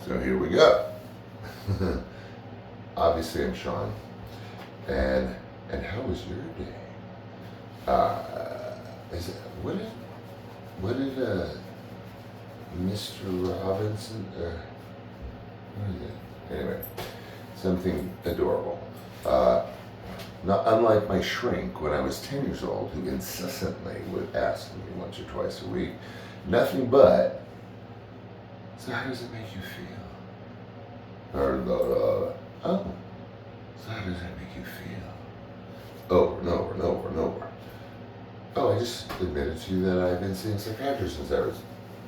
So here we go. Obviously, I'm Sean, and how was your day? Is it what did Mr. Robinson? What is it? Anyway, something adorable. Not unlike my shrink when I was 10 years old, who incessantly would ask me once or twice a week, nothing but, so how does it make you feel? Or oh, so how does that make you feel? Over and over and over and over. Oh, I just admitted to you that I've been seeing psychiatrists since I was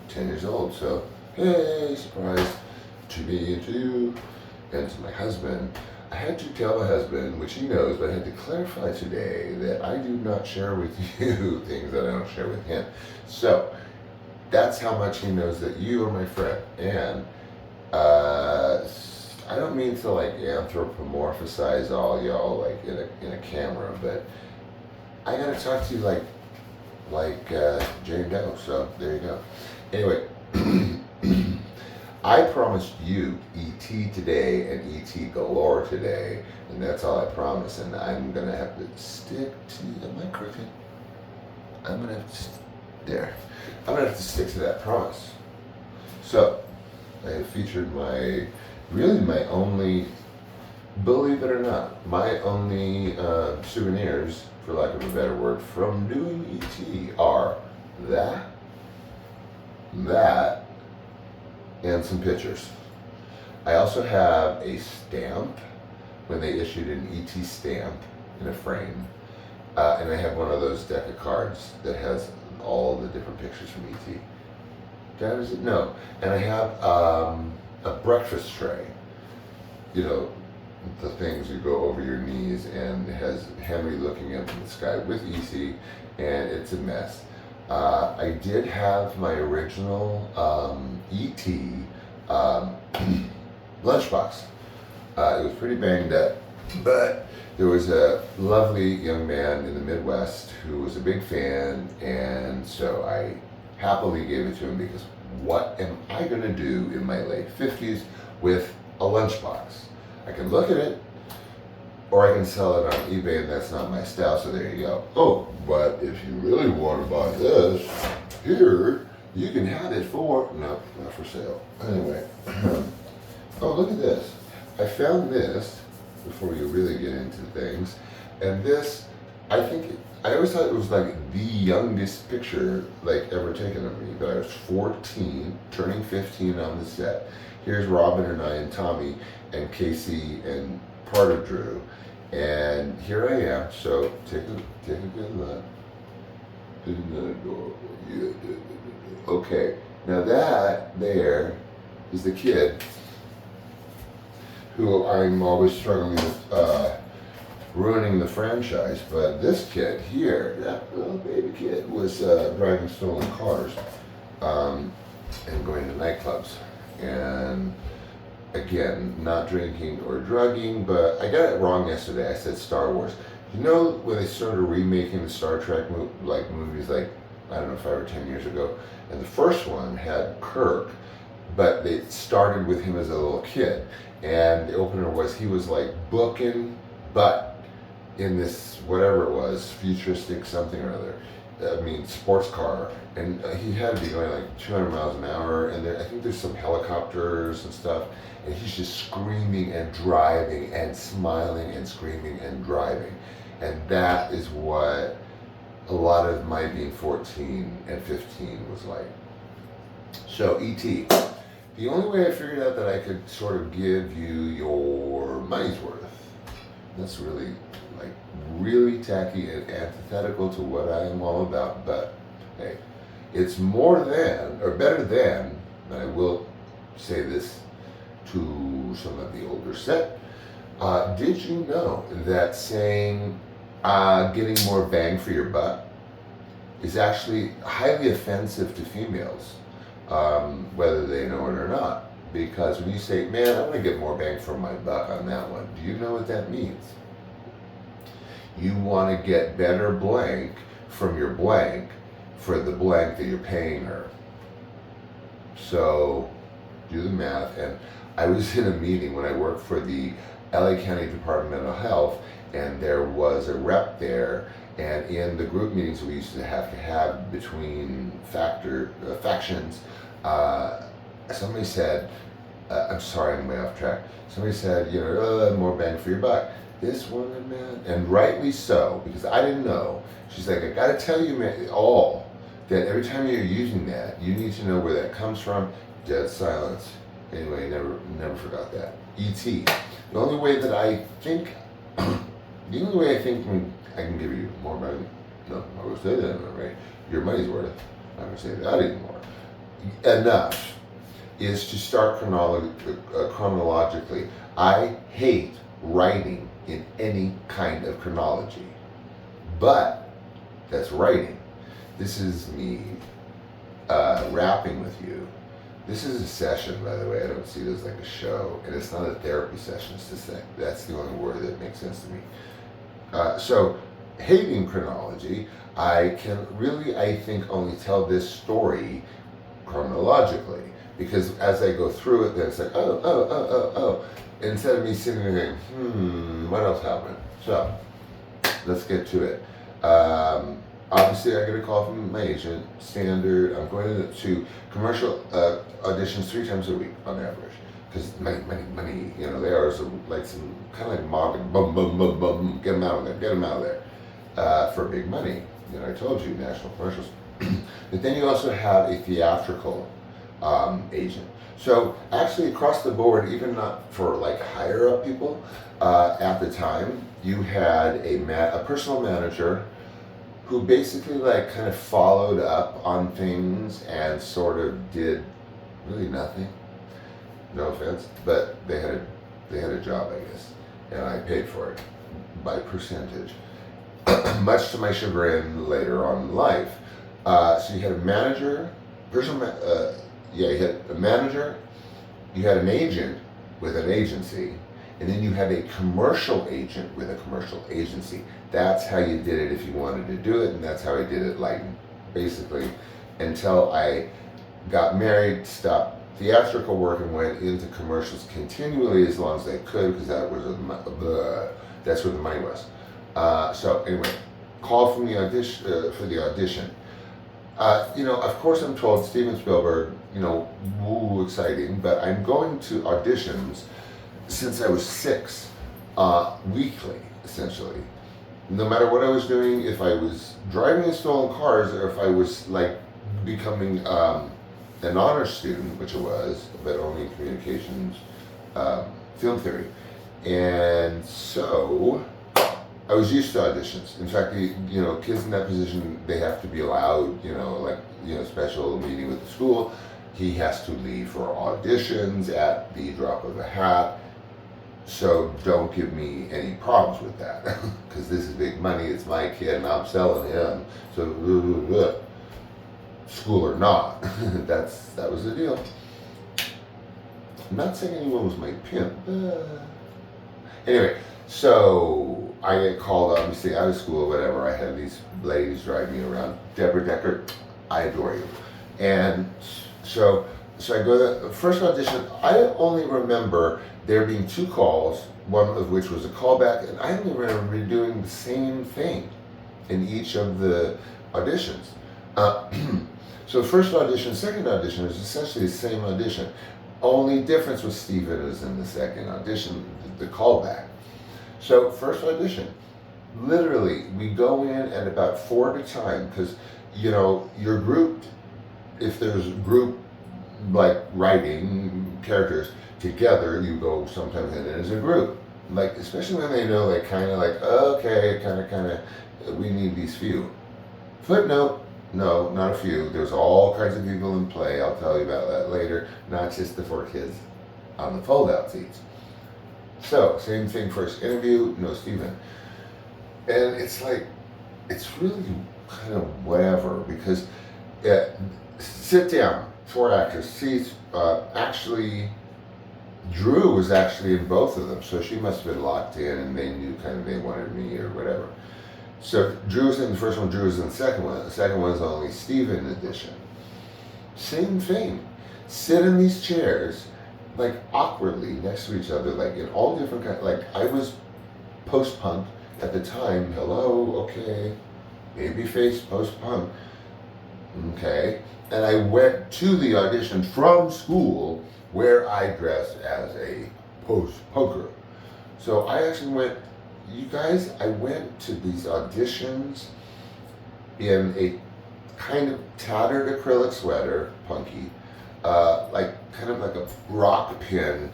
10 years old, so hey, surprise to me and to you and to my husband. I had to tell my husband, which he knows, but I had to clarify today that I do not share with you things that I don't share with him. So that's how much he knows that you are my friend. And I don't mean to like anthropomorphize all y'all like in a camera, but I gotta talk to you like Jane Doe. So there you go. Anyway. I promised you E.T. today and E.T. galore today, and that's all I promise. And I'm gonna have to stick to. Am I crooked? I'm gonna have to. There. I'm gonna have to stick to that promise. So, I have featured my only, believe it or not, my only souvenirs, for lack of a better word, from doing E.T. are that, and some pictures. I also have a stamp when they issued an ET stamp in a frame, and I have one of those deck of cards that has all the different pictures from ET. That is it? No. And I have a breakfast tray. You know, the things you go over your knees, and it has Henry looking up in the sky with ET, and it's a mess. I did have my original E.T. Lunchbox. It was pretty banged up, but there was a lovely young man in the Midwest who was a big fan, and so I happily gave it to him because what am I going to do in my late 50s with a lunchbox? I can look at it, or I can sell it on eBay, and that's not my style, so there you go. Oh, but if you really want to buy this, here, you can have it for, no, not for sale. Anyway, oh, look at this. I found this, before you really get into things, and this, I always thought it was like the youngest picture like ever taken of me, but I was 14, turning 15 on the set. Here's Robin and I and Tommy and Casey and part of Drew. And here I am, so take a good look. Isn't that adorable? Yeah. Okay, now that there is the kid who I'm always struggling with ruining the franchise, but this kid here, that little baby kid, was driving stolen cars and going to nightclubs. And again, not drinking or drugging, but I got it wrong yesterday. I said Star Wars. You know when they started remaking the Star Trek movies like, I don't know, 5 or 10 years ago, and the first one had Kirk, but they started with him as a little kid, and the opener was he was like booking butt in this, whatever it was, futuristic something or other. I mean, sports car, and he had to be going like 200 miles an hour, and I think there's some helicopters and stuff, and he's just screaming and driving and smiling and screaming and driving. And that is what a lot of my being 14 and 15 was like. So, E.T. The only way I figured out that I could sort of give you your money's worth, that's really tacky and antithetical to what I am all about, but hey, it's more than, or better than, and I will say this to some of the older set, did you know that saying getting more bang for your buck is actually highly offensive to females, whether they know it or not? Because when you say, man, I'm going to get more bang for my buck on that one, do you know what that means? You want to get better blank from your blank for the blank that you're paying her. So do the math. And I was in a meeting when I worked for the LA County Department of Mental Health, and there was a rep there. And in the group meetings we used to have between factions, somebody said, I'm sorry, I'm way off track. Somebody said, more bang for your buck. This woman, man, and rightly so, because I didn't know. She's like, I gotta tell you, man, that every time you're using that, you need to know where that comes from. Dead silence. Anyway, never forgot that. E.T. The only way I think I can give you more money. No, I'm gonna say that, right? Your money's worth. I'm gonna say that anymore. Enough is to start chronologically. I hate writing in any kind of chronology, but that's writing. This is me rapping with you. This is a session, by the way. I don't see it as like a show, and it's not a therapy session. It's just that's the only word that makes sense to me. So, hating chronology, I can really, I think, only tell this story chronologically, because as I go through it, then it's like, oh. Instead of me sitting there going, what else happened? So, let's get to it. Obviously, I get a call from my agent, standard. I'm going to commercial auditions 3 times a week on average. Because money, they are like some kind of like mobbing, boom, boom, boom, boom, get them out of there, for big money. I told you, national commercials. But then you also have a theatrical agent. So actually across the board, even not for like higher up people, at the time, you had a personal manager who basically like kind of followed up on things and sort of did really nothing. No offense, but they had a job, I guess, and I paid for it by percentage, much to my chagrin later on in life. So you had a manager, you had a manager, you had an agent with an agency, and then you had a commercial agent with a commercial agency. That's how you did it if you wanted to do it, and that's how I did it, like, basically, until I got married, stopped theatrical work, and went into commercials continually as long as I could, because that's where the money was. So anyway, call from the audition for the audition. Of course I'm told Steven Spielberg, woo, exciting, but I'm going to auditions since I was 6, weekly, essentially. No matter what I was doing, if I was driving in stolen cars, or if I was like becoming an honor student, which I was, but only communications, film theory. And so I was used to auditions. In fact, kids in that position, they have to be allowed, special meeting with the school. He has to leave for auditions at the drop of a hat. So don't give me any problems with that, because this is big money. It's my kid, and I'm selling him. So school or not, that was the deal. I'm not saying anyone was my pimp. Anyway, so I get called, obviously, out of school, whatever. I had these ladies drive me around. Deborah Decker, I adore you. And so I go to the first audition. I only remember there being 2 calls, one of which was a callback, and I only remember doing the same thing in each of the auditions. So first audition, second audition is essentially the same audition. Only difference with Steven is in the second audition, the callback. So first audition, literally, we go in at about 4 at a time, because, you're grouped, if there's group, like writing characters together, you go sometimes in as a group. Like, especially when they know, like, kind of like, okay, kind of, we need these few. Footnote, no, not a few. There's all kinds of people in play. I'll tell you about that later. Not just the 4 kids on the fold-out seats. So, same thing, first interview, no Steven. And it's like, it's really kind of whatever, because sit down, 4 actors, seats, actually, Drew was actually in both of them, so she must have been locked in, and they knew kind of they wanted me or whatever. So Drew was in the first one, Drew was in the second one. The second one is only Steven edition. Same thing. Sit in these chairs, like awkwardly next to each other, like in all different kinds. Like I was post-punk at the time. Hello, okay, babyface post-punk, okay. And I went to the audition from school where I dressed as a post-punker. So I actually went. You guys, I went to these auditions in a kind of tattered acrylic sweater, punky, like kind of like a rock pin,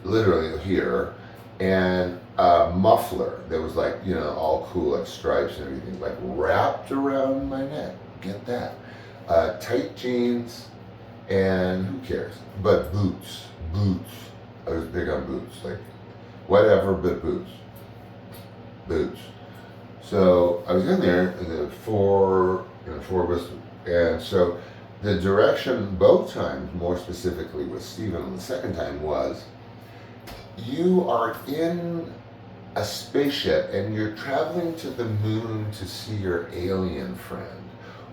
literally here, and a muffler that was like, you know, all cool, like stripes and everything, like wrapped around my neck. Get that? Tight jeans, and who cares? But boots. I was big on boots, like whatever, but boots. So I was in there, and the four of us, and so the direction both times, more specifically with Stephen, and the second time was, you are in a spaceship and you're traveling to the moon to see your alien friend,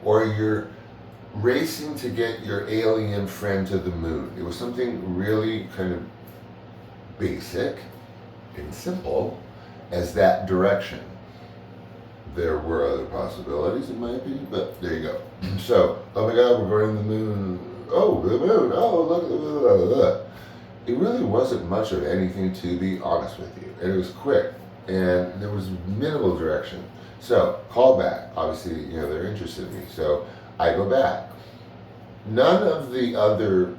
or you're racing to get your alien friend to the moon. It was something really kind of basic and simple as that direction. There were other possibilities, in my opinion, but there you go. So, oh my God, we're going to the moon. Oh, the moon. Oh, look at the moon. It really wasn't much of anything, to be honest with you. And it was quick, and there was minimal direction. So, call back. Obviously, you know, they're interested in me. So, I go back. None of the other,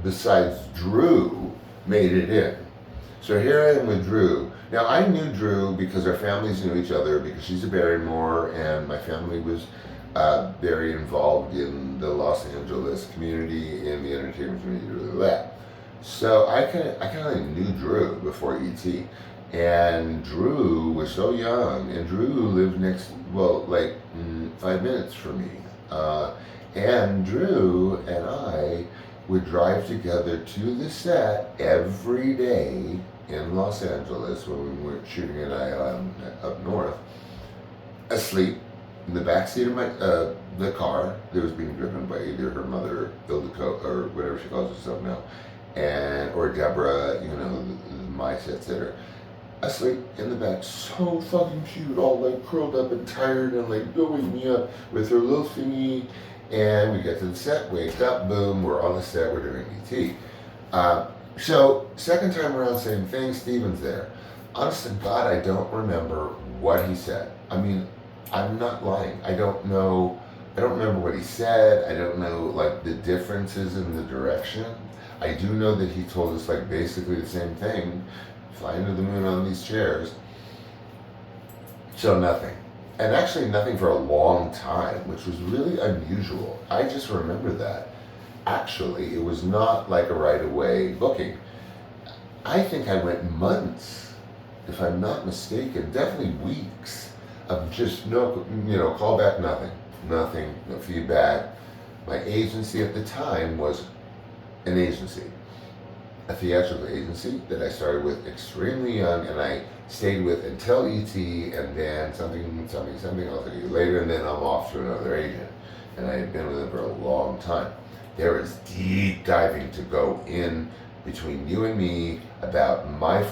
besides Drew, made it in. So here I am with Drew. Now I knew Drew because our families knew each other, because she's a Barrymore and my family was very involved in the Los Angeles community, in the entertainment community, blah, blah. So I kind of knew Drew before E.T. And Drew was so young, and Drew lived next, well, like 5 minutes from me. And Drew and I would drive together to the set every day in Los Angeles when we were shooting at ILM up north, asleep in the backseat of my the car that was being driven by either her mother, Ildiko, or whatever she calls herself now, and or Deborah, you know, my set sitter, asleep in the back, so fucking cute, all like curled up and tired and like, don't wake me up, with her little thingy. And we get to the set, wake up, boom, we're on the set, we're doing ET. So, second time around, same thing, Steven's there. Honest to God, I don't remember what he said. I mean, I'm not lying. I don't remember what he said. I don't know, like, the differences in the direction. I do know that he told us, like, basically the same thing, flying to the moon on these chairs. So, nothing. And actually nothing for a long time, which was really unusual. I just remember that. Actually, it was not like a right-away booking. I think I went months, if I'm not mistaken, definitely weeks of just no, you know, call back, nothing, no feedback. My agency at the time was an agency, a theatrical agency that I started with extremely young, and I stayed with until ET, and then something else a year later, and then I'm off to another agent. And I had been with him for a long time. There is deep diving to go in between you and me about my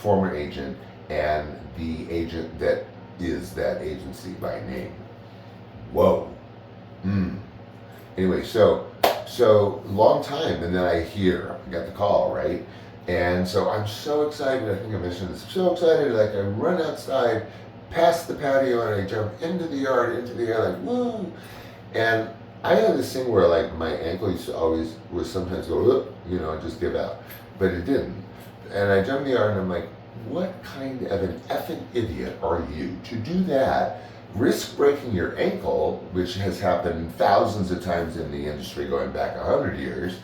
former agent and the agent that is that agency by name. Whoa. Anyway, so long time, and then I got the call, right? And so I'm so excited, I think I mentioned this, I'm so excited, like I run outside, past the patio, and I jump into the yard, into the air, like, woo! And I had this thing where, like, my ankle would sometimes go, you know, and just give out. But it didn't. And I jumped in the yard, and I'm like, what kind of an effing idiot are you to do that, risk breaking your ankle, which has happened thousands of times in the industry going back 100 years,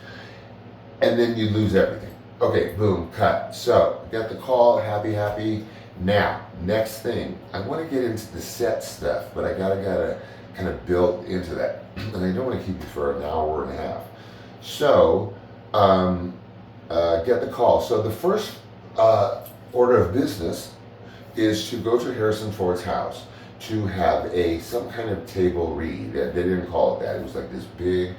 and then you lose everything. Okay, boom, cut. So, got the call, happy. Now, next thing, I want to get into the set stuff, but I gotta kind of build into that. And I don't want to keep you for an hour and a half. So, get the call. So the first order of business is to go to Harrison Ford's house to have some kind of table read. They didn't call it that. It was like this big,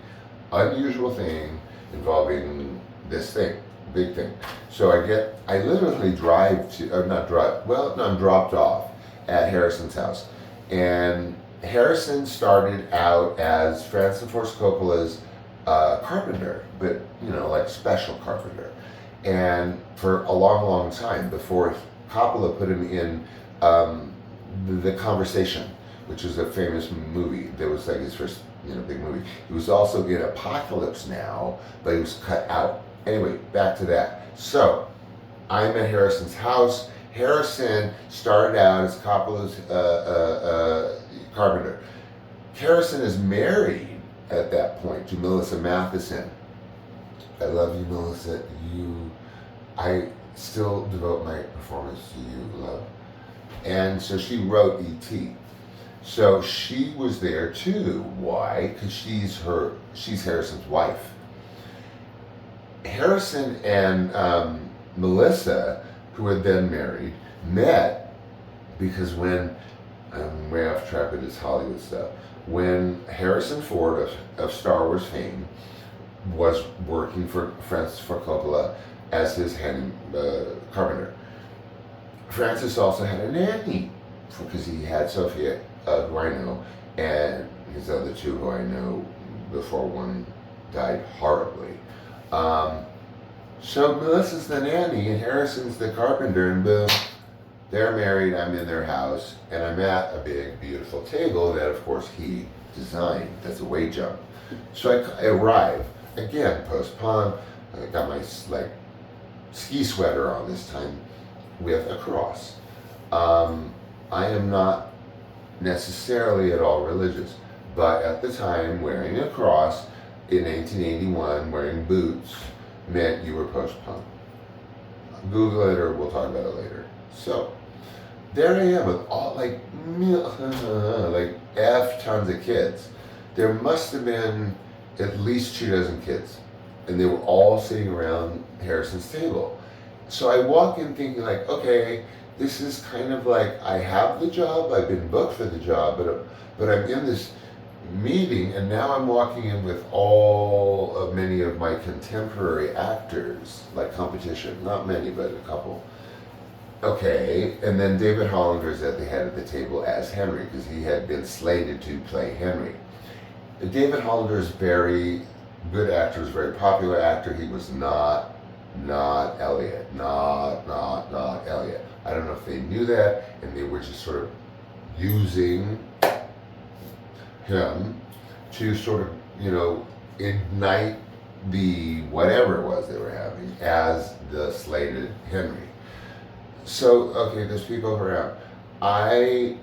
unusual thing involving this thing, big thing. So I literally drive to, or not drive, well, no, I'm dropped off at Harrison's house. And Harrison started out as Francis Ford Coppola's carpenter, but like special carpenter. And for a long, long time before Coppola put him in The Conversation, which was a famous movie. That was like his first, big movie. He was also in Apocalypse Now, but he was cut out. Anyway, back to that. So, I'm at Harrison's house. Harrison started out as Coppola's carpenter. Harrison is married at that point to Melissa Matheson. I love you, Melissa. I still devote my performance to you, love. And so she wrote E.T. So she was there too. Why? Because she's Harrison's wife. Harrison and Melissa, who had then married, met because when, I'm way off track with this Hollywood stuff, when Harrison Ford of Star Wars fame was working for Francis Ford Coppola as his carpenter. Francis also had a nanny because he had Sophia, who I know, and his other two who I know before one died horribly. So Melissa's the nanny and Harrison's the carpenter, and boom, they're married. I'm in their house, and I'm at a big, beautiful table that, of course, he designed. That's a way jump. So I arrive again, post-punk. I got my ski sweater on this time with a cross. I am not necessarily at all religious, but at the time, wearing a cross in 1881, wearing boots, meant you were post-punk. Google it or we'll talk about it later. So, there I am with all like F tons of kids. There must have been at least 24 kids, and they were all sitting around Harrison's table. So I walk in thinking like, okay, this is kind of like, I have the job, I've been booked for the job, but I'm in this meeting, and now I'm walking in with many of my contemporary actors, like competition, not many, but a couple. Okay, and then David Hollander's at the head of the table as Henry, because he had been slated to play Henry. David Hollander is very good actor, is a very popular actor. He was not Elliot, not Elliot. I don't know if they knew that, and they were just sort of using him to sort of, ignite the whatever it was they were having as the slated Henry. So, okay, there's people around. I,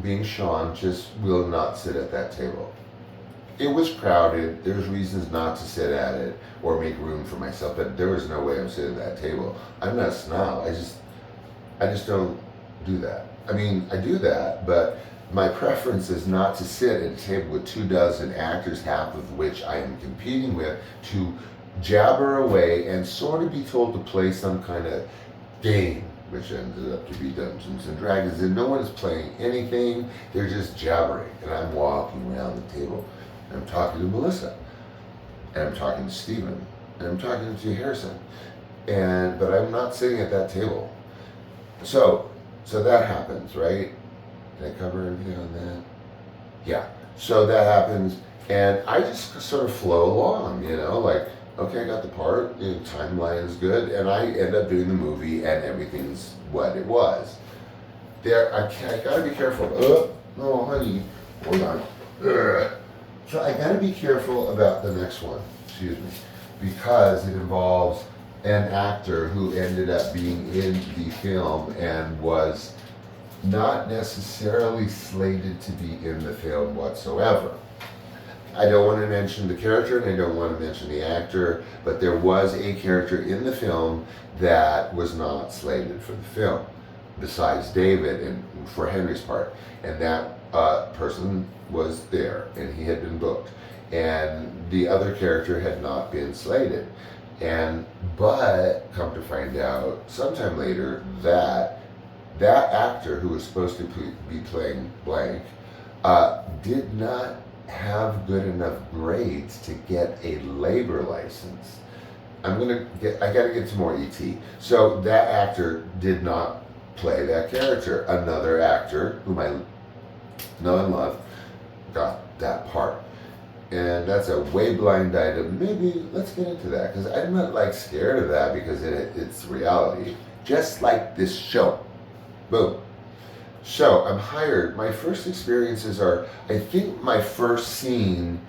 being Sean, just will not sit at that table. It was crowded. There's reasons not to sit at it or make room for myself, but there was no way I'm sitting at that table. I'm not a snob. I just don't do that. I mean, I do that, but my preference is not to sit at a table with 24 actors, half of which I am competing with, to jabber away and sort of be told to play some kind of game, which ended up to be Dungeons and Dragons, and no one's playing anything. They're just jabbering, and I'm walking around the table. I'm talking to Melissa, and I'm talking to Stephen, and I'm talking to Harrison, but I'm not sitting at that table. So that happens, right? Did I cover everything on that? Yeah. So that happens, and I just sort of flow along, like, okay, I got the part, the timeline is good, and I end up doing the movie, and everything's what it was. I gotta be careful. Oh, honey, hold on. So I gotta be careful about the next one, excuse me, because it involves an actor who ended up being in the film and was not necessarily slated to be in the film whatsoever. I don't want to mention the character and I don't want to mention the actor, but there was a character in the film that was not slated for the film, besides David and for Henry's part, and that person was there and he had been booked, and the other character had not been slated. But come to find out sometime later that actor who was supposed to be playing blank did not have good enough grades to get a labor license. I gotta get to more ET. So that actor did not play that character. Another actor, whom I know and love, got that part. And that's a way blind item. Maybe let's get into that, because I'm not like scared of that, because it's reality. Just like this show. Boom. So I'm hired. My first experiences are, I think my first scene,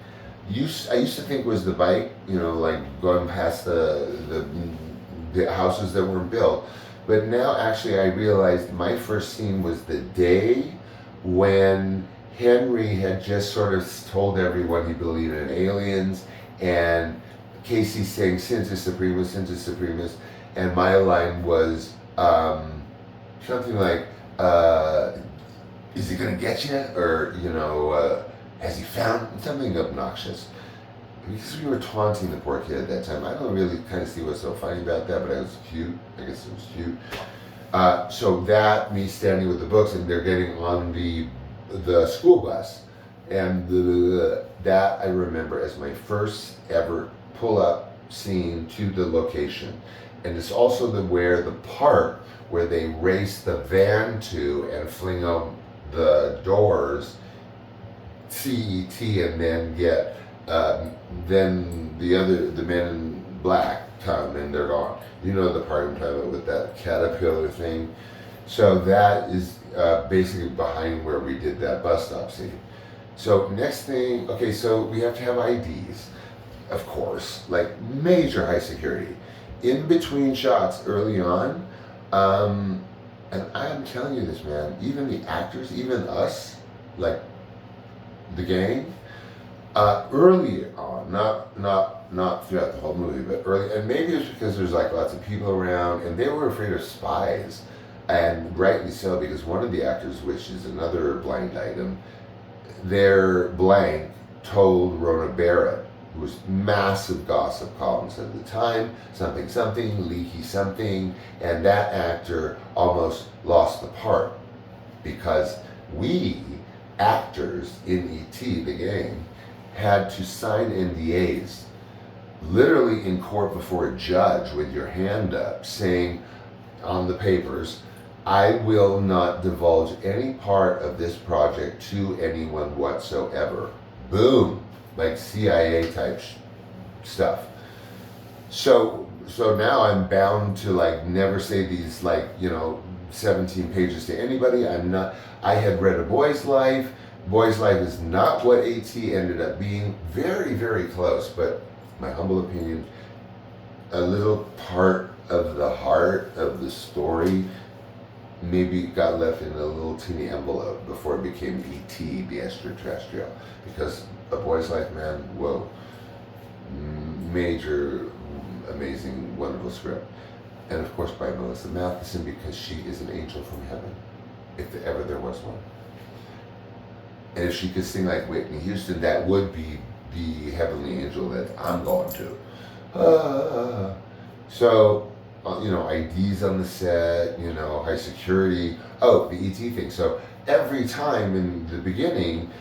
I used to think was the bike, like going past the houses that weren't built. But now actually I realized my first scene was the day when Henry had just sort of told everyone he believed in aliens, and Casey saying Sinta Supremus, Sinta Supremus, and my line was something like, is he gonna get you? Or, has he found something obnoxious? Because we were taunting the poor kid at that time. I don't really kind of see what's so funny about that, but it was cute. I guess it was cute. So that, me standing with the books, and they're getting on the school bus, and that I remember as my first ever pull-up scene to the location. And it's also the part where they race the van to and fling out the doors, CET, and then get then the men in black come and they're gone. You know the part I'm talking about with that caterpillar thing. So that is basically behind where we did that bus stop scene. So next thing, okay, so we have to have IDs, of course, like major high security. In between shots early on, and I'm telling you this, man, even the actors, even us, like the gang, early on, not throughout the whole movie, but early, and maybe it's because there's like lots of people around, and they were afraid of spies, and rightly so, because one of the actors, which is another blind item, their blank told Rona Barrett, who was massive gossip columns at the time, something, leaky something, and that actor almost lost the part, because we, actors in E.T., the gang, had to sign NDAs, literally in court before a judge with your hand up, saying on the papers, I will not divulge any part of this project to anyone whatsoever. Boom. Like CIA type stuff. So now I'm bound to like never say these 17 pages to anybody. I had read A Boy's Life. Boy's Life is not what AT ended up being. Very, very close, but my humble opinion, a little part of the heart of the story maybe got left in a little teeny envelope before it became E.T., the extraterrestrial. Because A Boy's Life, man, whoa. Major, amazing, wonderful script. And of course by Melissa Matheson, because she is an angel from heaven, if ever there was one. And if she could sing like Whitney Houston, that would be the heavenly angel that I'm going to. So, IDs on the set, high security. Oh, the ET thing. So every time in the beginning,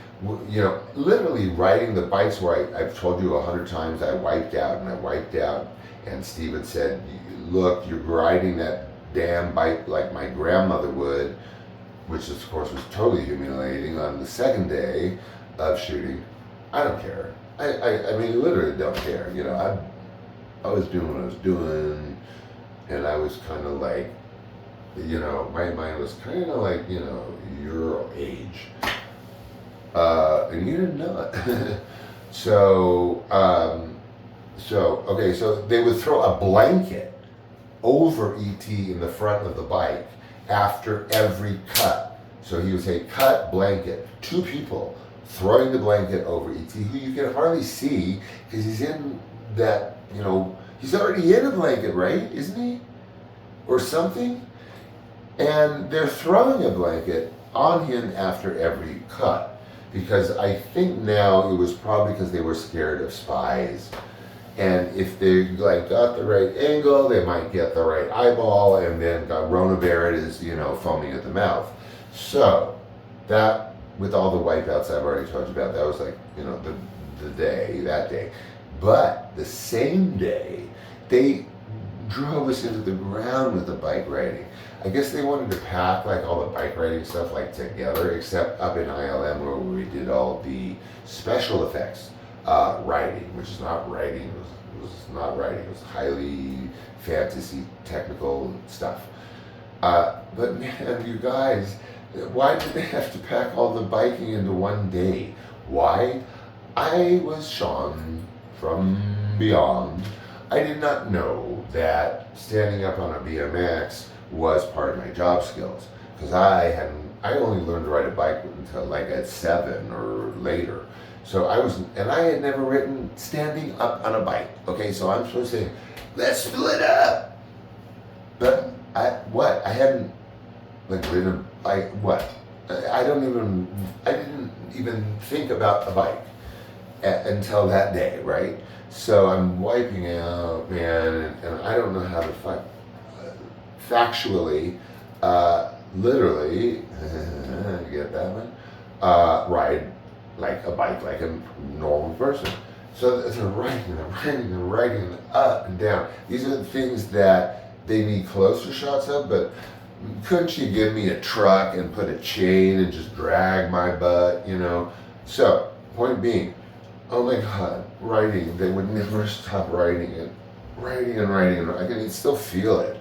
literally riding the bikes where I've told you 100 times I wiped out, and Steven said, look, you're riding that damn bike like my grandmother would, which of course was totally humiliating on the second day of shooting. I don't care. I mean, literally don't care. I was doing what I was doing, and I was kind of like, my mind was kind of like, your age. And you didn't know it. So they would throw a blanket over E.T. in the front of the bike after every cut. So he would say, cut, blanket. 2 people throwing the blanket over E.T., who you can hardly see because he's in that, he's already in a blanket, right? Isn't he? Or something? And they're throwing a blanket on him after every cut. Because I think now it was probably because they were scared of spies. And if they got the right angle, they might get the right eyeball, and then Rona Barrett is, foaming at the mouth. So that, with all the wipeouts I've already told you about, that was that day. But the same day they drove us into the ground with the bike riding. I guess they wanted to pack like all the bike riding stuff like together, except up in ILM where we did all the special effects riding, which is not riding. It was not riding. It was highly fantasy technical stuff. But man, you guys, why did they have to pack all the biking into one day? Why? I was Sean from beyond. I did not know that standing up on a BMX was part of my job skills, because I only learned to ride a bike until like at 7 or later. So I had never ridden standing up on a bike. Okay, so I'm supposed to say, let's split up. But I hadn't like ridden a bike, what? I didn't even think about a bike until that day, right? So I'm wiping out, man, and I don't know how to factually, literally, get that one, ride like a bike, like a normal person. So they're riding up and down. These are the things that they need closer shots of, but couldn't you give me a truck and put a chain and just drag my butt, you know? So, point being, oh my God, writing, they would never stop writing it. Writing and writing, and I can still feel it.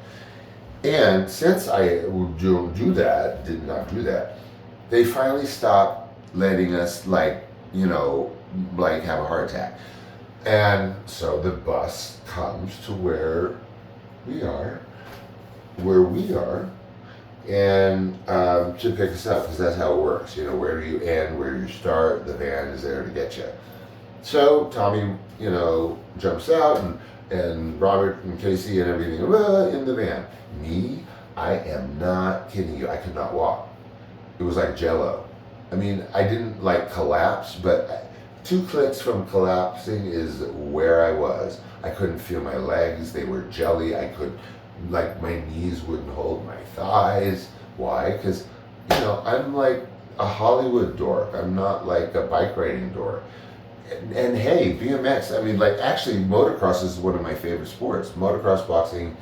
And since I did not do that, they finally stopped letting us like have a heart attack. And so the bus comes to where we are, and to pick us up, because that's how it works. You know, where do you end, where do you start, the van is there to get you. So Tommy, jumps out, and Robert and Casey and everything in the van. Me, I am not kidding you, I could not walk. It was like Jello. I mean, I didn't like collapse, but 2 clicks from collapsing is where I was. I couldn't feel my legs, they were jelly. My knees wouldn't hold my thighs. Why? Because, I'm like a Hollywood dork. I'm not like a bike riding dork. And hey, BMX, actually motocross is one of my favorite sports. Motocross, boxing,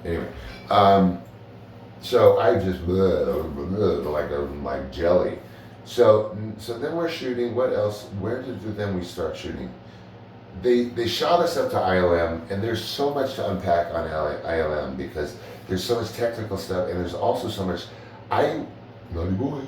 anyway. So I just, like jelly. So then we're shooting, what else? Where did then we start shooting? They shot us up to ILM, and there's so much to unpack on ILM, because there's so much technical stuff, and there's also so much, naughty boy,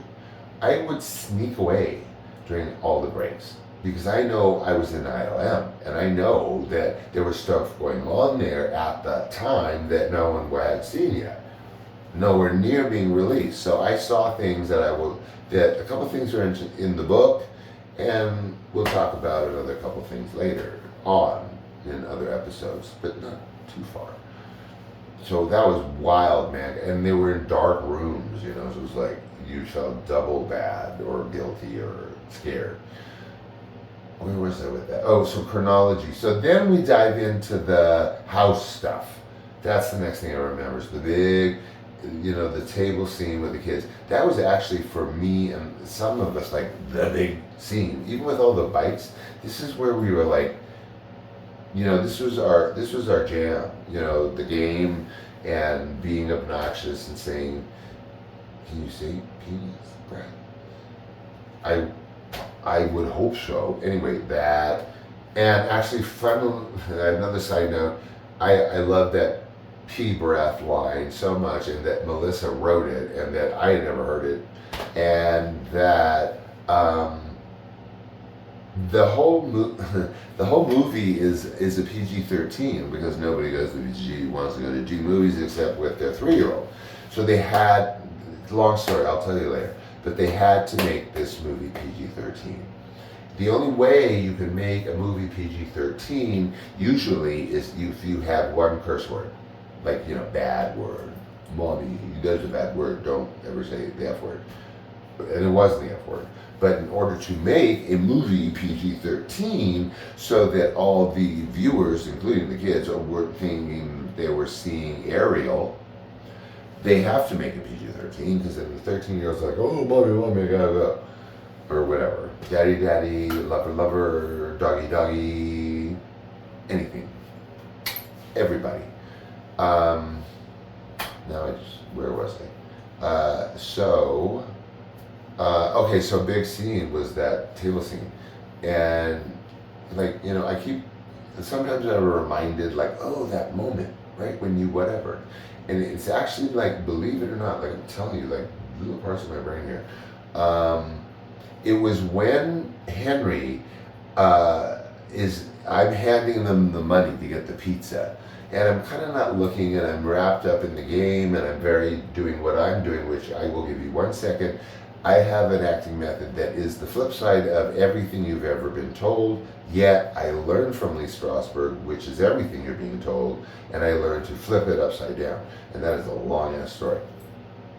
I would sneak away during all the breaks, because I know I was in ILM, and I know that there was stuff going on there at the time that no one had seen yet, nowhere near being released. So I saw things that a couple things are in the book, and we'll talk about another couple things later on in other episodes, but not too far. So that was wild, man. And they were in dark rooms, so it was like you felt double bad or guilty or scared. Where was I with that? Oh, so chronology. So then we dive into the house stuff. That's the next thing I remember, is the big, the table scene with the kids. That was actually, for me and some of us, like the big scene. Even with all the bikes, this is where we were like, this was our jam. The game and being obnoxious and saying, can you say penis, Brad? I would hope so. Anyway, that, and actually, another side note, I love that pee breath line so much, and that Melissa wrote it, and that I had never heard it, and that the whole movie is a PG-13, because nobody wants to go to G movies except with their 3-year-old. So they had, long story, I'll tell you later, but they had to make this movie PG-13. The only way you can make a movie PG-13 usually is if you have one curse word. Like, bad word. Mommy, there's a bad word, don't ever say the F word. And it wasn't the F word. But in order to make a movie PG-13, so that all the viewers, including the kids, were thinking they were seeing Ariel, they have to make a PG-13, because then the 13-year-old's like, oh, mommy, I gotta go. Or whatever. Daddy, lover, doggy, anything. everybody. Now where was I? Okay, so big scene was that table scene. And like, sometimes I'm reminded like, oh, that moment, right? When you whatever. And it's actually like, believe it or not, like I'm telling you, like little parts of my brain here. It was when Henry I'm handing them the money to get the pizza. And I'm kind of not looking, and I'm wrapped up in the game, and I'm very doing what I'm doing, which I will give you 1 second. I have an acting method that is the flip side of everything you've ever been told, yet I learned from Lee Strasberg, which is everything you're being told, and I learned to flip it upside down. And that is a long ass story,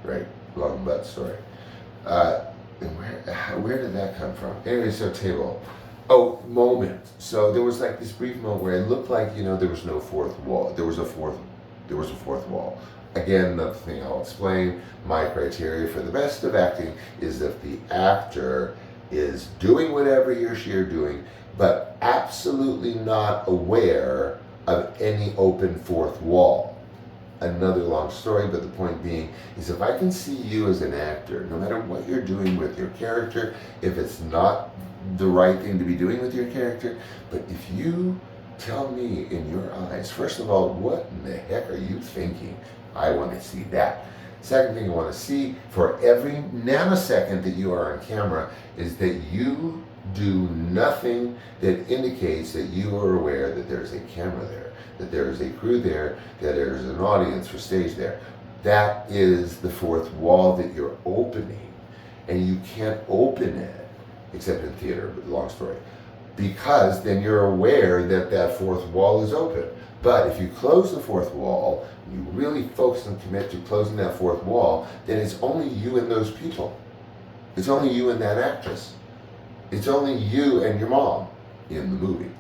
right? Long butt story. And where did that come from? Anyway, so table. Oh, moment. So there was like this brief moment where it looked like, there was no fourth wall. There was a fourth wall. Again, another thing I'll explain. My criteria for the best of acting is if the actor is doing whatever he or she are doing, but absolutely not aware of any open fourth wall. Another long story, but the point being is if I can see you as an actor, no matter what you're doing with your character, if it's not the right thing to be doing with your character, but if you tell me in your eyes, first of all, what in the heck are you thinking? I want to see that. Second thing I want to see for every nanosecond that you are on camera is that you do nothing that indicates that you are aware that there's a camera there, that there is a crew there, that there's an audience for stage there. That is the fourth wall that you're opening, and you can't open it except in theater, but long story, because then you're aware that that fourth wall is open. But if you close the fourth wall, you really focus and commit to closing that fourth wall, then it's only you and those people. It's only you and that actress. It's only you and your mom in the movie.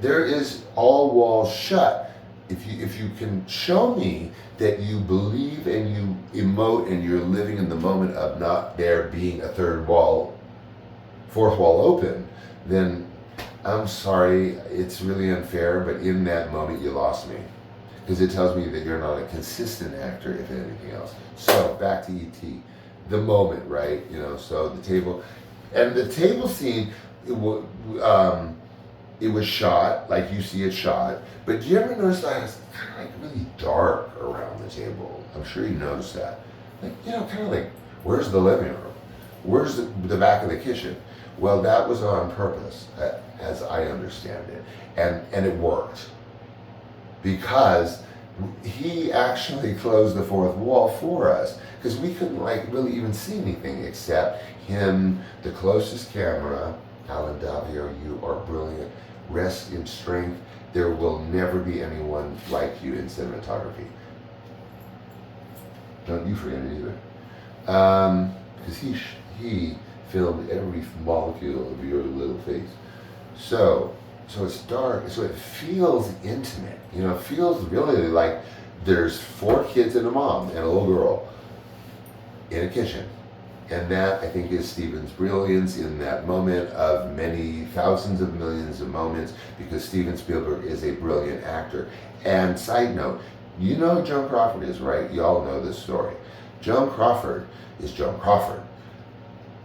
There is all walls shut. If you can show me that you believe and you emote and you're living in the moment of not there being a fourth wall open, then I'm sorry, it's really unfair, but in that moment you lost me. Because it tells me that you're not a consistent actor, if anything else. So, back to E.T. The moment, right? So the table. And the table scene, it was shot, like you see it shot, but do you ever notice that it's kind of like really dark around the table? I'm sure you noticed that. Like, kind of like, where's the living room? Where's the back of the kitchen? Well, that was on purpose, as I understand it. And it worked. Because he actually closed the fourth wall for us. Because we couldn't really even see anything except him, the closest camera. Alan Davio, you are brilliant. Rest in strength. There will never be anyone like you in cinematography. Don't you forget it either. Because he filmed every molecule of your little face. So it's dark, so it feels intimate. It feels really like there's 4 kids and a mom and a little girl in a kitchen. And that, I think, is Steven's brilliance in that moment of many thousands of millions of moments, because Steven Spielberg is a brilliant actor. And side note, you know who Joan Crawford is, right? You all know this story. Joan Crawford is Joan Crawford.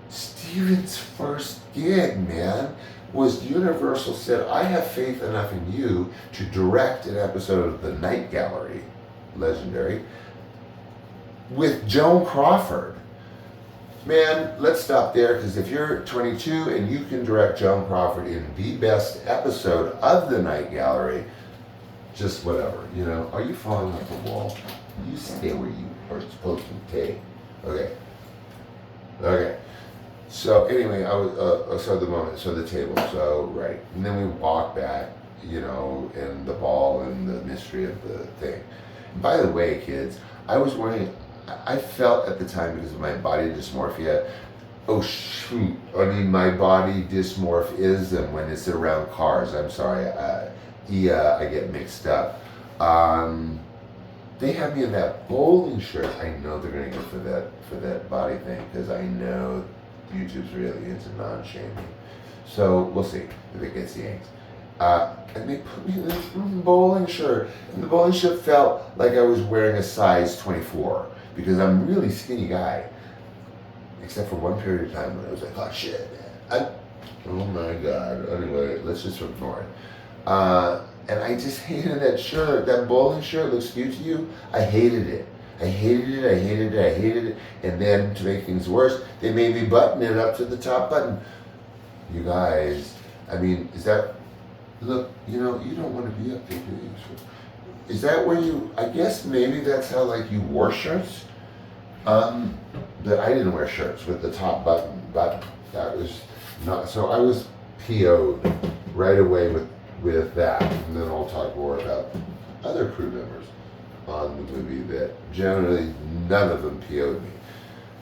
Steven's first gig, man, was Universal said, I have faith enough in you to direct an episode of The Night Gallery, legendary, with Joan Crawford. Man, let's stop there, because if you're 22 and you can direct Joan Crawford in the best episode of The Night Gallery, just whatever, are you falling off the wall? You stay where you are supposed to stay. Okay. So anyway, I was the table. So right, and then we walk back, and the ball and the mystery of the thing. And by the way, kids, I felt at the time, because of my body dysmorphia. Oh shoot! My body dysmorphism when it's around cars. I'm sorry, I get mixed up. They have me in that bowling shirt. I know they're gonna go for that body thing, because I know YouTube's really into non-shaming. So we'll see if it gets yanked. And they put me in this bowling shirt. And the bowling shirt felt like I was wearing a size 24 because I'm a really skinny guy. Except for one period of time when I was like, oh shit, man. Oh my God. Anyway, let's just ignore it. And I just hated that shirt. That bowling shirt looks cute to you. I hated it. I hated it, I hated it, I hated it. And then to make things worse, they made me button it up to the top button. You guys, I mean, is that, look, you know, you don't want to be up there, do you? Is that where you, I guess maybe that's how like you wore shirts? That I didn't wear shirts with the top button. That was not, so I was PO'd right away with that. And then I'll talk more about other crew members on the movie that generally none of them PO'd me.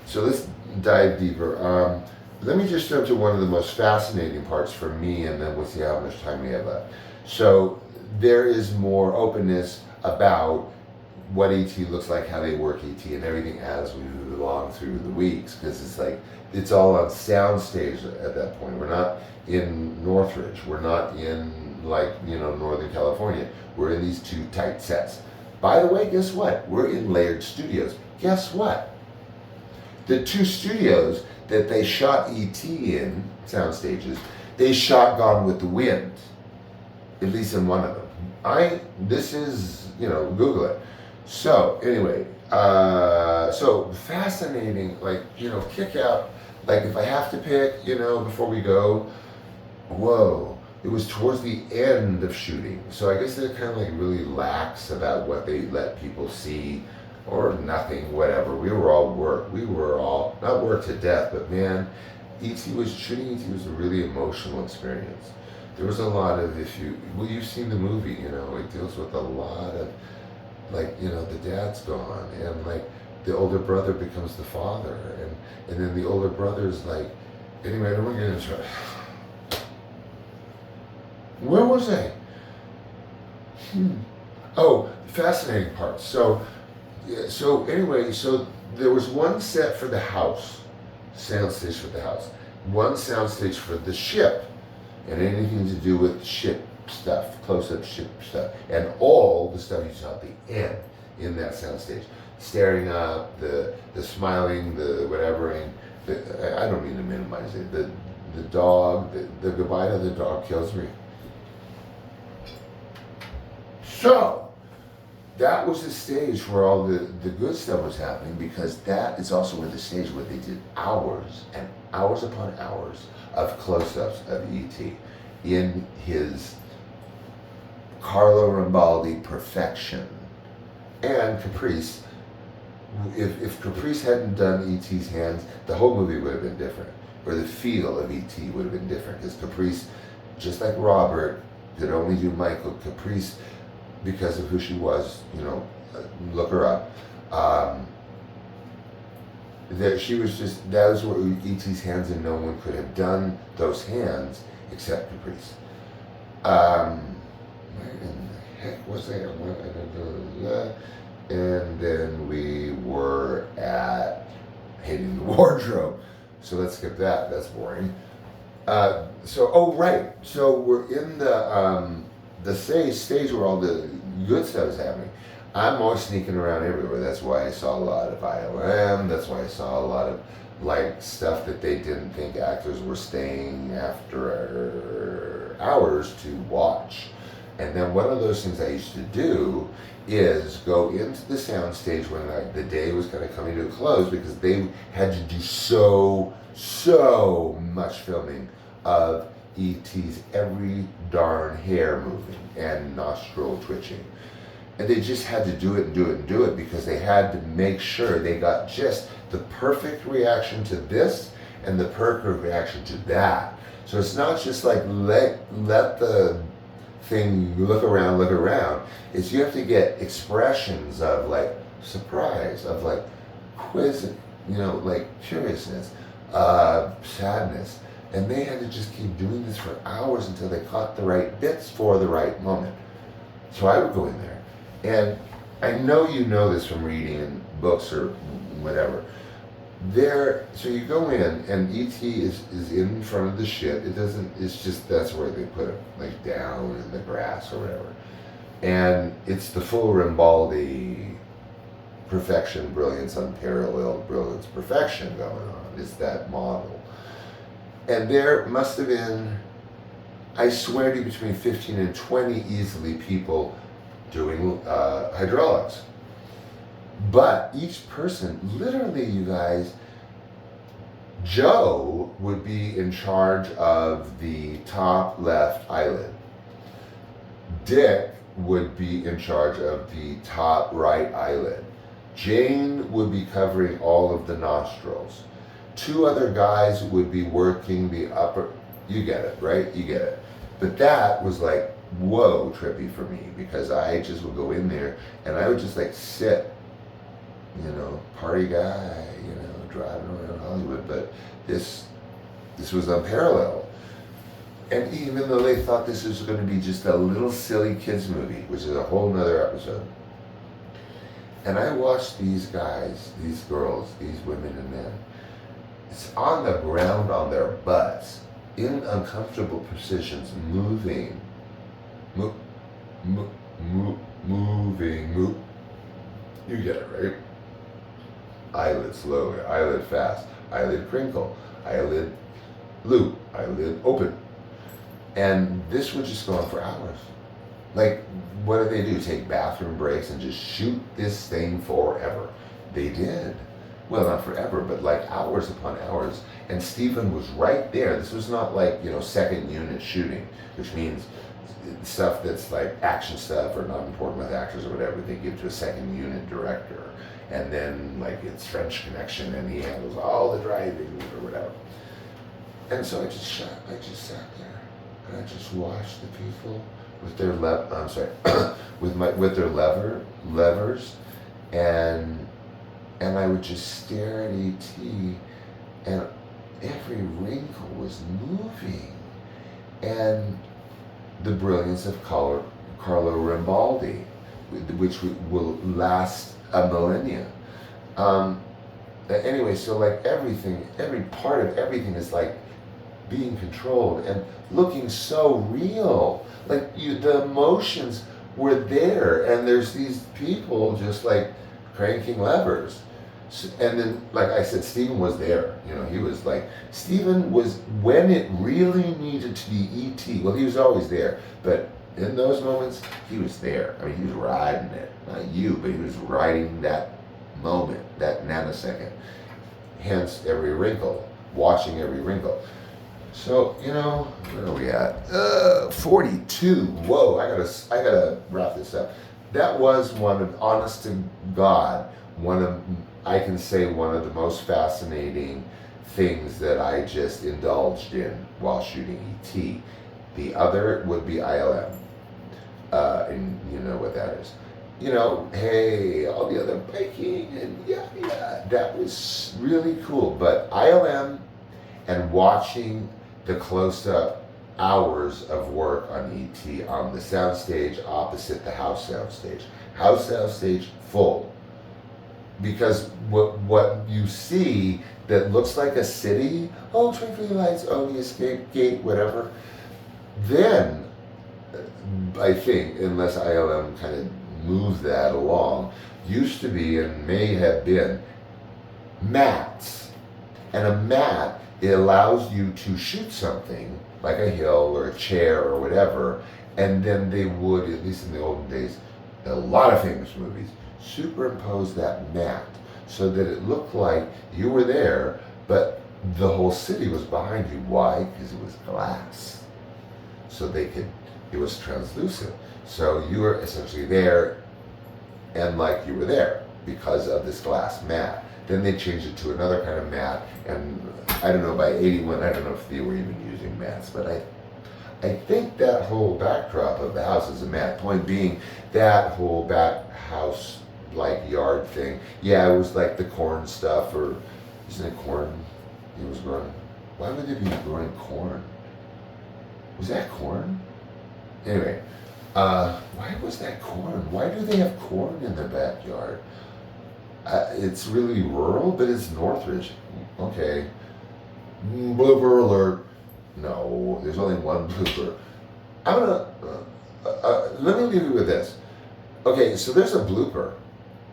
So let's dive deeper. Let me just jump to one of the most fascinating parts for me, and then we'll see how much time we have left. So there is more openness about what ET looks like, how they work ET, and everything as we move along through the weeks, because it's like, it's all on soundstage at that point. We're not in Northridge. We're not in like, you know, Northern California. We're in these two tight sets. By the way, guess what? We're in layered studios. Guess what? The two studios that they shot ET in, sound stages, they shot Gone with the Wind, at least in one of them. This is, you know, Google it. So anyway, so fascinating, like, you know, kick out, like if I have to pick, you know, before we go, whoa, it was towards the end of shooting. So I guess they're kind of like really lax about what they let people see or nothing, whatever. We were all work. We were all, not worked to death, but man, shooting E.T. was a really emotional experience. There was a lot of, you've seen the movie, you know, it deals with a lot of, like, you know, the dad's gone, and like the older brother becomes the father, and then the older brother's like, anyway, I don't want to get into it. Where was I? Oh, fascinating part. So anyway, so there was one set for the house, soundstage for the house, one soundstage for the ship, and anything to do with ship stuff, close-up ship stuff, and all the stuff you saw at the end in that soundstage, staring up, the smiling, the whatever, and I don't mean to minimize it. The dog, the goodbye to the dog kills me. So that was the stage where all the good stuff was happening, because that is also where the stage where they did hours and hours upon hours of close-ups of E.T. in his Carlo Rambaldi perfection. And Caprice, if Caprice hadn't done E.T.'s hands, the whole movie would have been different, or the feel of E.T. would have been different, because Caprice, just like Robert, could only do Michael. Caprice, because of who she was, you know, look her up, that she was just, that was where E.T.'s hands, and no one could have done those hands except Caprice. Where in the heck was I? And then we were at Hating the Wardrobe. So let's skip that. That's boring. Oh right. So we're in the stage where all the good stuff is happening. I'm always sneaking around everywhere. That's why I saw a lot of ILM. That's why I saw a lot of like stuff that they didn't think actors were staying after hours to watch. And then one of those things I used to do is go into the soundstage when the day was kind of coming to a close, because they had to do so much filming of E.T.'s every darn hair moving and nostril twitching. And they just had to do it and do it and do it, because they had to make sure they got just the perfect reaction to this and the perfect reaction to that. So it's not just like let the thing look around. It's you have to get expressions of like surprise, of like quiz, you know, like curiousness, sadness. And they had to just keep doing this for hours until they caught the right bits for the right moment. So I would go in there. And I know you know this from reading in books or whatever. there, so you go in and ET is in front of the ship. It doesn't, it's just, that's where they put it, like down in the grass or whatever. And it's the full Rimbaldi perfection, brilliance, unparalleled brilliance, perfection going on. It's that model. And there must have been, I swear to you, between 15 and 20 easily people doing hydraulics. But each person, literally, you guys, Joe would be in charge of the top left eyelid. Dick would be in charge of the top right eyelid. Jane would be covering all of the nostrils. Two other guys would be working the upper, you get it, right? You get it. But that was like, whoa, trippy for me, because I just would go in there and I would just like sit, you know, party guy, you know, driving around Hollywood, but this was unparalleled. And even though they thought this was going to be just a little silly kids movie, which is a whole nother episode, and I watched these guys, these girls, these women and men, it's on the ground on their butts, in uncomfortable positions, moving, you get it, right? Eyelid slowly, eyelid fast, eyelid crinkle, eyelid loop, eyelid open. And this would just go on for hours. Like, what did they do? Take bathroom breaks and just shoot this thing forever? They did. Well, not forever, but like hours upon hours. And Stephen was right there. This was not like, you know, second unit shooting, which means stuff that's like action stuff or not important with actors or whatever, they give to a second unit director. And then like it's French Connection and he handles all the driving or whatever. And so I just sat there and I just watched the people with their with their levers, and I would just stare at ET, and every wrinkle was moving, and the brilliance of Carlo Rimbaldi, which will last a millennia. Anyway, so like everything, every part of everything is like being controlled and looking so real. Like the emotions were there, and there's these people just like cranking levers. And then, like I said, Stephen was there. You know, he was like, Stephen was, when it really needed to be E.T., well, he was always there, but in those moments, he was there. I mean, he was riding it. Not you, but he was riding that moment, that nanosecond. Hence, every wrinkle, watching every wrinkle. So, you know, where are we at? 42. Whoa, I gotta wrap this up. That was one of, honest to God, I can say one of the most fascinating things that I just indulged in while shooting E.T. The other would be ILM. And you know what that is. You know, hey, all the other biking and yeah, that was really cool. But ILM and watching the close-up hours of work on E.T. on the soundstage opposite the house soundstage. House soundstage full. Because what you see that looks like a city, oh, twinkling lights, oh, the escape gate, whatever, then I think, unless ILM kind of moved that along, used to be and may have been mats. And a mat, it allows you to shoot something like a hill or a chair or whatever, and then they would, at least in the olden days, a lot of famous movies, superimpose that mat so that it looked like you were there, but the whole city was behind you. Why? Because it was glass. So it was translucent. So you were essentially there and like you were there because of this glass mat. Then they changed it to another kind of mat, and I don't know, by 81, I don't know if they were even using mats, but I think that whole backdrop of the house is a mat. Point being, that whole back house like yard thing, yeah, it was like the corn stuff, or isn't it corn he was growing? Why would they be growing corn? Was that corn? Anyway, why was that corn? Why do they have corn in their backyard? It's really rural, but it's Northridge. Okay. Blooper alert. No, there's only one blooper. I'm gonna let me leave you with this. Okay, so there's a blooper,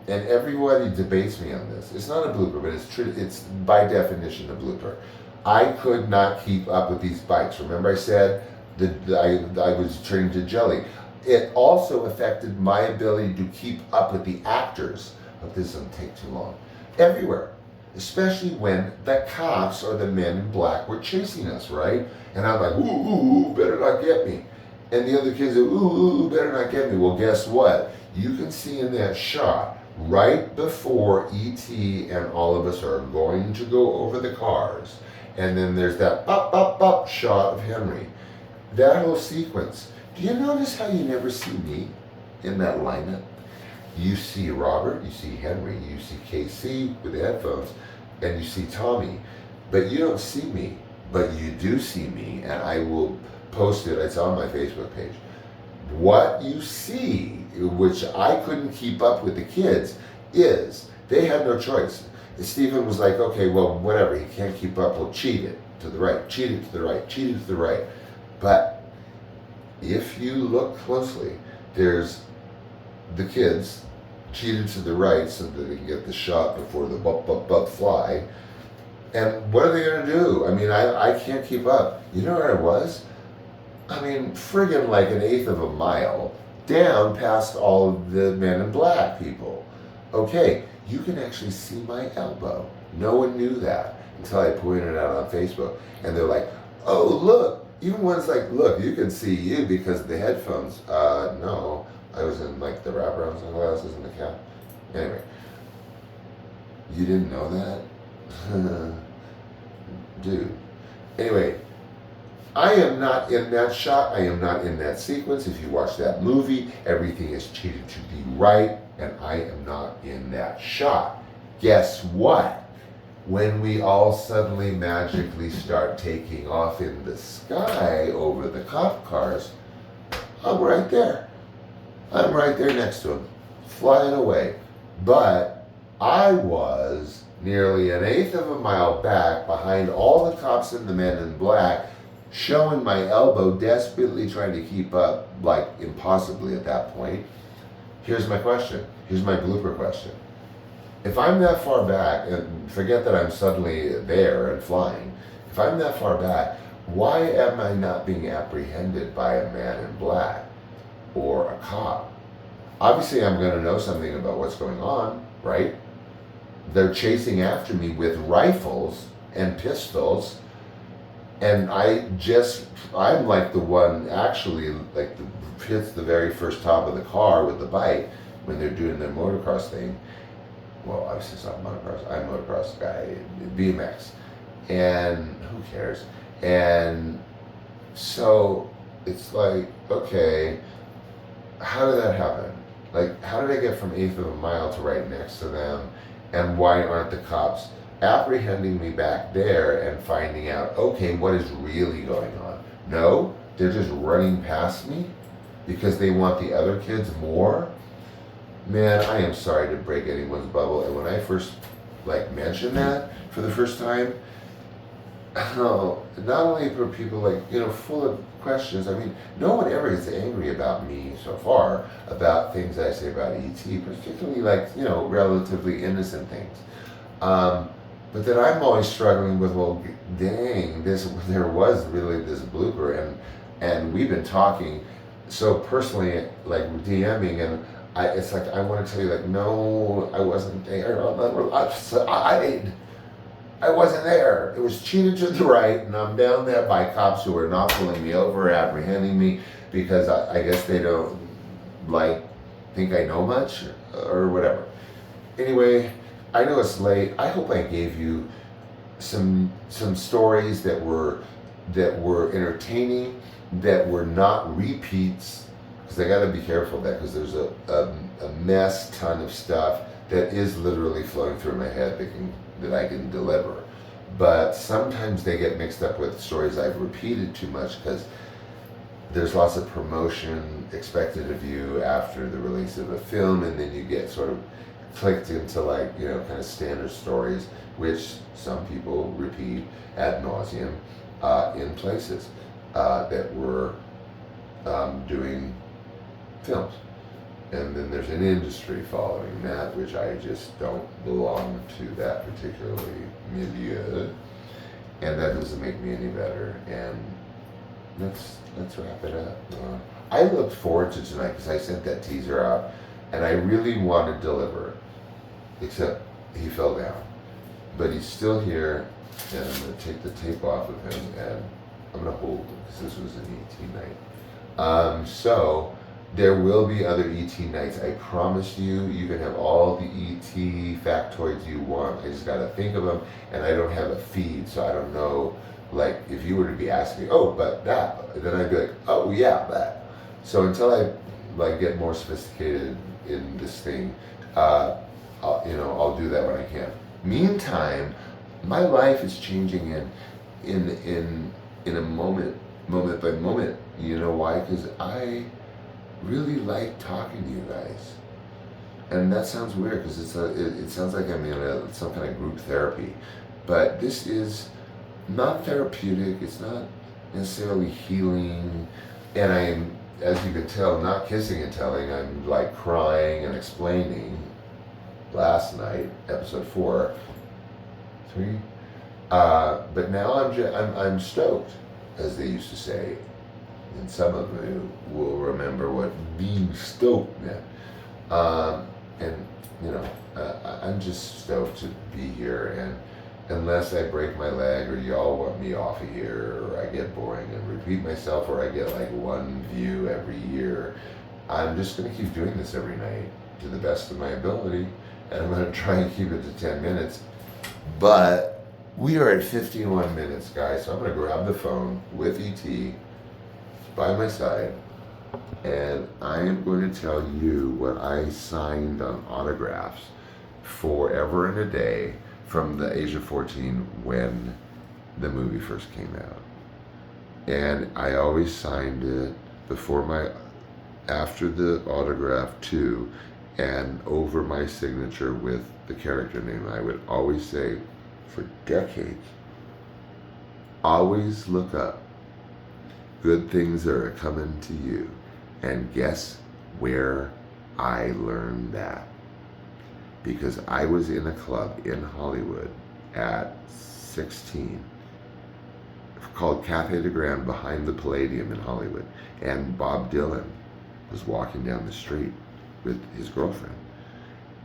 and everybody debates me on this. It's not a blooper, but it's true. It's by definition a blooper. I could not keep up with these bikes. Remember, I said that I was turning to jelly. It also affected my ability to keep up with the actors. Hope this doesn't take too long. Everywhere, especially when the cops or the men in black were chasing us, right? And I'm like, ooh, better not get me. And the other kids are, ooh, better not get me. Well, guess what? You can see in that shot, right before E.T. and all of us are going to go over the cars, and then there's that bop, bop, bop shot of Henry. That whole sequence. Do you notice how you never see me in that lineup? You see Robert, you see Henry, you see KC with the headphones, and you see Tommy. But you don't see me, but you do see me, and I will post it. It's on my Facebook page. What you see, which I couldn't keep up with the kids, is they had no choice. Stephen was like, okay, well, whatever, he can't keep up, we'll cheat it to the right, cheat it to the right, cheat it to the right. But if you look closely, there's the kids cheated to the right so that they can get the shot before the bup fly. And what are they going to do? I mean, I can't keep up. You know where I was? I mean, friggin' like an eighth of a mile down past all of the men in black people. Okay, you can actually see my elbow. No one knew that until I pointed it out on Facebook. And they're like, oh, look. Even one's like, look, you can see you because of the headphones. No, I was in like the wraparound sunglasses and the cap. Anyway, you didn't know that? Dude. Anyway, I am not in that shot. I am not in that sequence. If you watch that movie, everything is cheated to the right, and I am not in that shot. Guess what? When we all suddenly magically start taking off in the sky over the cop cars, I'm right there. I'm right there next to him, flying away. But I was nearly an eighth of a mile back behind all the cops and the men in black, showing my elbow, desperately trying to keep up, like impossibly at that point. Here's my question. Here's my blooper question. If I'm that far back, and forget that I'm suddenly there and flying, if I'm that far back, why am I not being apprehended by a man in black or a cop? Obviously, I'm going to know something about what's going on, right? They're chasing after me with rifles and pistols, and I'm like the one actually, like, hits the very first top of the car with the bike when they're doing their motocross thing. Well, obviously it's not motocross. I'm a motocross guy, BMX, and who cares? And so it's like, okay, how did that happen? Like, how did I get from eighth of a mile to right next to them? And why aren't the cops apprehending me back there and finding out, okay, what is really going on? No, they're just running past me because they want the other kids more. Man, I am sorry to break anyone's bubble. And when I first mentioned that for the first time, not only were people full of questions. I mean, no one ever gets angry about me so far about things I say about ET, particularly relatively innocent things. But then I'm always struggling with, well, dang, there was really this blooper, and we've been talking so personally, like DMing, and it's like I want to tell you, no, I wasn't there. I wasn't there. It was cheated to the right, and I'm down there by cops who are not pulling me over, apprehending me, because I guess they don't think I know much or whatever. Anyway, I know it's late. I hope I gave you some stories that were entertaining, that were not repeats, because I got to be careful of that, because there's a ton of stuff that is literally flowing through my head that I can deliver. But sometimes they get mixed up with stories I've repeated too much, because there's lots of promotion expected of you after the release of a film, and then you get sort of clicked into like, you know, kind of standard stories, which some people repeat ad nauseum in places that were doing films. And then there's an industry following that, which I just don't belong to that particularly milieu. And that doesn't make me any better. And let's wrap it up. I looked forward to tonight because I sent that teaser out, and I really want to deliver. Except he fell down, but he's still here, and I'm gonna take the tape off of him, and I'm gonna hold him because this was an ET night. So there will be other ET nights. I promise you. You can have all the ET factoids you want. I just gotta think of them, and I don't have a feed, so I don't know. Like, if you were to be asking, oh, but that, then I'd be like, oh yeah, that. So until I like get more sophisticated in this thing, I'll do that when I can. Meantime, my life is changing in a moment by moment. You know why? Because I really like talking to you guys, and that sounds weird because it sounds like I'm in some kind of group therapy, but this is not therapeutic. It's not necessarily healing, and I'm, as you can tell, not kissing and telling. I'm like crying and explaining. Last night, episode 3. But now I'm stoked, as they used to say, and some of you will remember what being stoked meant. And you know, I'm just stoked to be here. And unless I break my leg, or y'all want me off of here, or I get boring and repeat myself, or I get like one view every year, I'm just gonna keep doing this every night to the best of my ability. And I'm going to try and keep it to 10 minutes. But we are at 51 minutes, guys. So I'm going to grab the phone with ET by my side. And I am going to tell you what I signed on autographs forever and a day from the age of 14 when the movie first came out. And I always signed it after the autograph too, and over my signature with the character name. I would always say, for decades, always look up. Good things are coming to you. And guess where I learned that? Because I was in a club in Hollywood at 16 called Cafe de Grand behind the Palladium in Hollywood. And Bob Dylan was walking down the street with his girlfriend.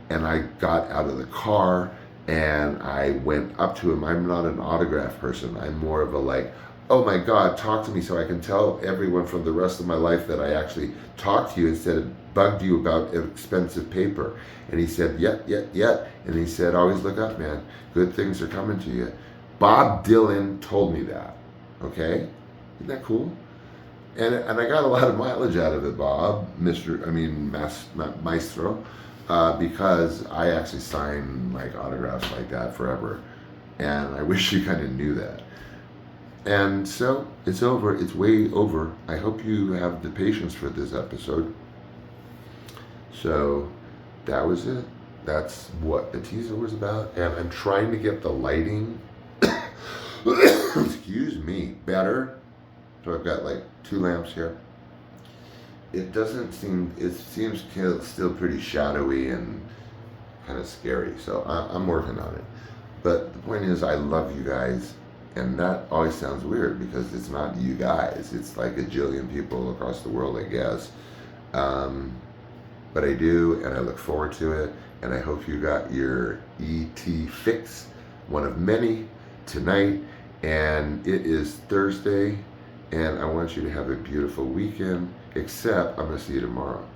And I got out of the car and I went up to him. I'm not an autograph person. I'm more of a like, oh my God, talk to me so I can tell everyone from the rest of my life that I actually talked to you instead of bugged you about expensive paper. And he said, yeah. And he said, always look up, man. Good things are coming to you. Bob Dylan told me that. Okay? Isn't that cool? And I got a lot of mileage out of it, Bob, Maestro, because I actually sign like autographs like that forever. And I wish you kind of knew that. And so it's over. It's way over. I hope you have the patience for this episode. So that was it. That's what the teaser was about. And I'm trying to get the lighting, excuse me, better. So I've got like 2 lamps here. It seems still pretty shadowy and kind of scary. So I'm working on it. But the point is, I love you guys. And that always sounds weird because it's not you guys. It's like a jillion people across the world, I guess. But I do, and I look forward to it. And I hope you got your ET fix, one of many, tonight. And it is Thursday. And I want you to have a beautiful weekend, except I'm going to see you tomorrow.